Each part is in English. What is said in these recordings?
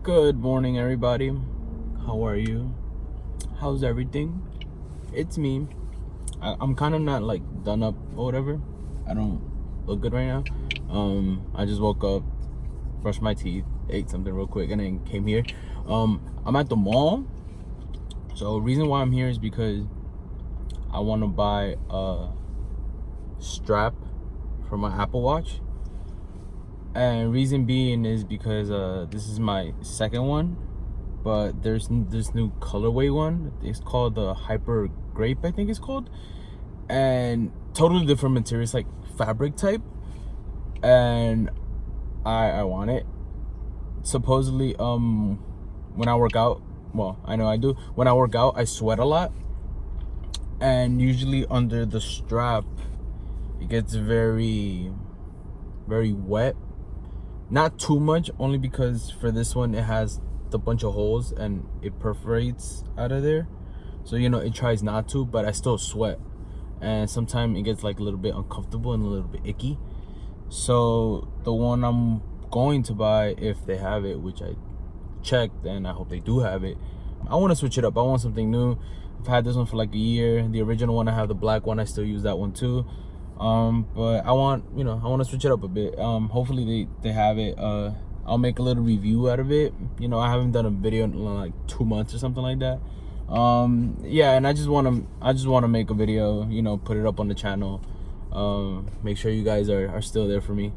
Good morning, everybody. How are you? How's everything? It's me. I'm kind of not like done up or whatever. I don't look good right now. I just woke up, brushed my teeth, ate something real quick, and then came here. I'm at the mall. So reason why I'm here is because I want to buy a strap for my Apple Watch. And reason being is because this is my second one, but there's this new colorway one. It's called the Hyper Grape, I think it's called, and totally different material. It's like fabric type, and I want it. Supposedly, when I work out, well, I know I do. When I work out, I sweat a lot, and usually under the strap, it gets very, very wet. Not too much, only because for this one it has a bunch of holes and it perforates out of there, so you know it tries not to, but I still sweat, and sometimes it gets like a little bit uncomfortable and a little bit icky. So the one I'm going to buy, if they have it, which I checked and I hope they do have it, I want to switch it up. I want something new. I've had this one for like a year. The original one, I have the black one, I still use that one too. But I want to switch it up a bit. Hopefully they have it. I'll make a little review out of it. I haven't done a video in like 2 months or something like that. Yeah, and I just want to make a video, put it up on the channel, make sure you guys are still there for me.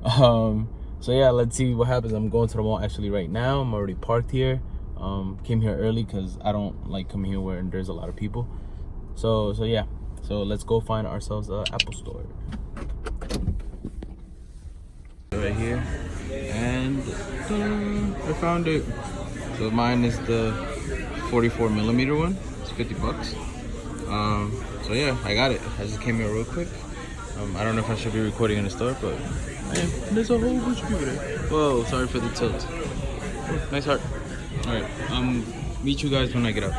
So yeah, let's see what happens. I'm going to the mall actually right now. I'm already parked here. Came here early because I don't like coming here where there's a lot of people. So yeah. So let's go find ourselves an Apple store. Right here, and I found it. So mine is the 44mm one. It's $50. So yeah, I got it. I just came here real quick. I don't know if I should be recording in the store, but man, there's a whole bunch of people there. Whoa, sorry for the tilt. Nice heart. All right, meet you guys when I get up.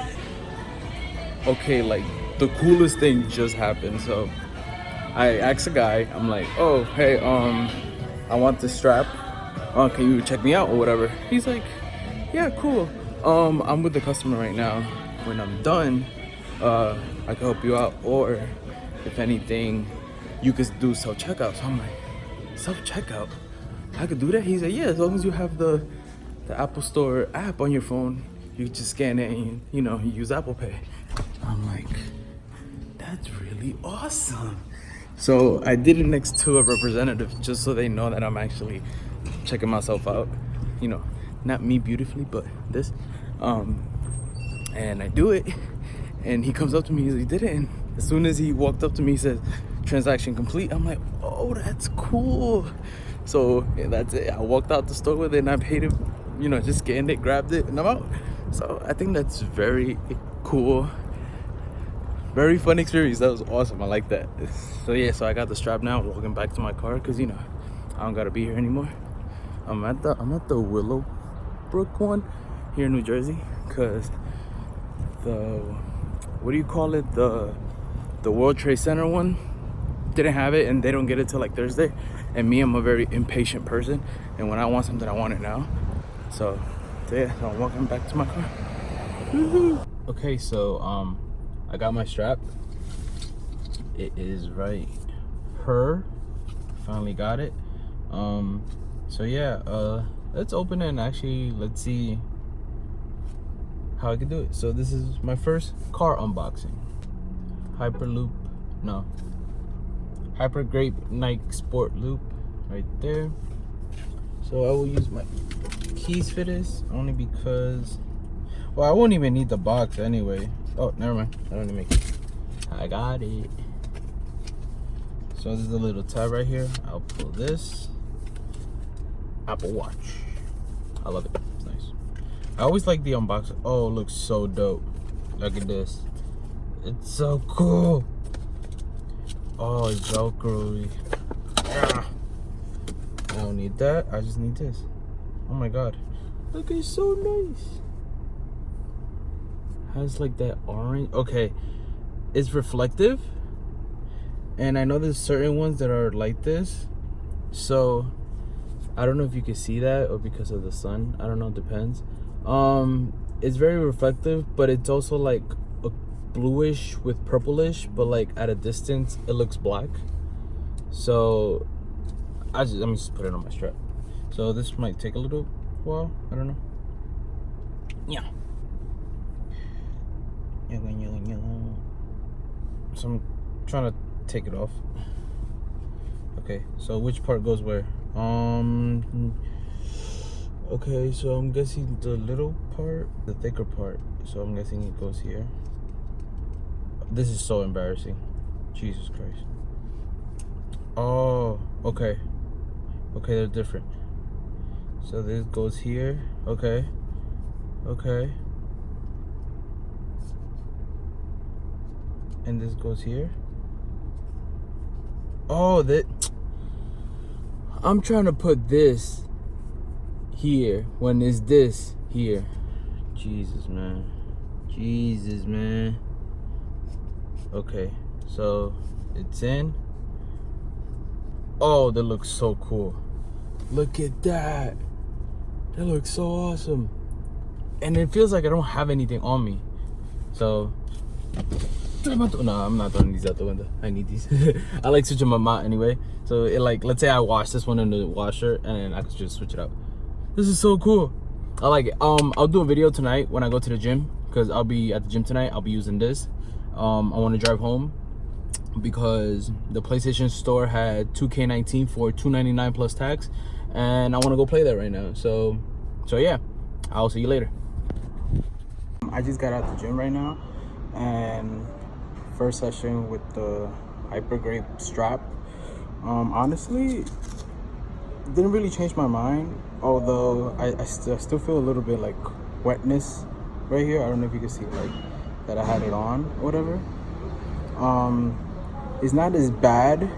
Okay, like, the coolest thing just happened. So I asked a guy, I'm like, oh hey, I want this strap, can you check me out or whatever? He's like, yeah, cool, I'm with the customer right now. When I'm done, I can help you out, or if anything, you could do self-checkout. So I'm like, self-checkout? I could do that? He said, yeah, as long as you have the Apple Store app on your phone, you can just scan it and you use Apple Pay. I'm like, that's really awesome. So I did it next to a representative just so they know that I'm actually checking myself out. Not me beautifully, but this. And I do it, and he comes up to me, he did it, and as soon as he walked up to me, he says, transaction complete. I'm like, oh, that's cool. So yeah, that's it. I walked out the store with it and I paid it, just scanned it, grabbed it, and I'm out. So I think that's very cool. Very fun experience. That was awesome. I like that. So yeah, so I got the strap now. I'm walking back to my car because I don't gotta be here anymore. I'm at the Willowbrook one here in New Jersey, because the the World Trade Center one didn't have it, and they don't get it till like Thursday. And me, I'm a very impatient person, and when I want something, I want it now. So yeah, so I'm walking back to my car. Woo-hoo. Okay, so I got my strap. It is right here. Finally got it. So yeah, let's open it and actually let's see how I can do it. So this is my first car unboxing. Hyper Grape Nike Sport Loop right there. So I will use my keys for this only because, well, I won't even need the box anyway. Oh, never mind. I don't need to make it. I got it. So there's a little tab right here. I'll pull this. Apple Watch. I love it. It's nice. I always like the unboxing. Oh, it looks so dope. Look at this. It's so cool. Oh, it's Velcro. Ah. I don't need that. I just need this. Oh my god. Look, it's so nice. Has like that orange. Okay, it's reflective, and I know there's certain ones that are like this, so I don't know if you can see that or because of the sun. I don't know, depends. It's very reflective, but it's also like a bluish with purplish, but like at a distance it looks black. So let me just put it on my strap. So this might take a little while. I don't know. Yeah. So I'm trying to take it off. Okay, so which part goes where? Okay, so I'm guessing the little part, the thicker part. So I'm guessing it goes here. This is so embarrassing. Jesus Christ. Oh, okay. Okay, they're different. So this goes here. Okay. Okay. And this goes here. Oh, that. I'm trying to put this here when it's this here. Jesus, man. Jesus, man. Okay, so it's in. Oh, that looks so cool. Look at that. That looks so awesome. And it feels like I don't have anything on me. So, no, I'm not throwing these out the window. I need these. I like switching my mount anyway. So it like, let's say I wash this one in the washer and then I can just switch it out. This is so cool. I like it. I'll do a video tonight when I go to the gym, because I'll be at the gym tonight. I'll be using this. I want to drive home because the PlayStation Store had 2K19 for $299 plus tax, and I want to go play that right now. So yeah, I'll see you later. I just got out the gym right now, and first session with the Grape strap. Honestly, didn't really change my mind, although I still feel a little bit like wetness right here. I don't know if you can see like that I had it on or whatever. It's not as bad.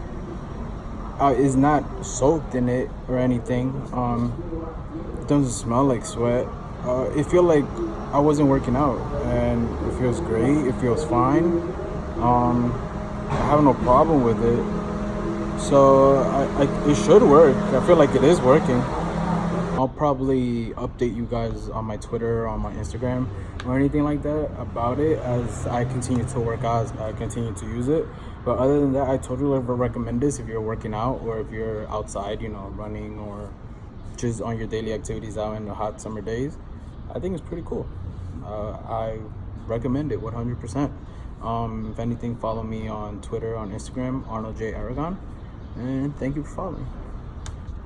It's not soaked in it or anything. It doesn't smell like sweat. It feels like I wasn't working out, and it feels great. It feels fine. I have no problem with it. So it should work. I feel like it is working. I'll probably update you guys on my Twitter, on my Instagram, or anything like that about it as I continue to work out, as I continue to use it. But other than that, I totally recommend this if you're working out or if you're outside, you know, running or just on your daily activities out in the hot summer days. I think it's pretty cool. I recommend it 100%. If anything, follow me on Twitter, on Instagram, Arnold J. Aragon. And thank you for following.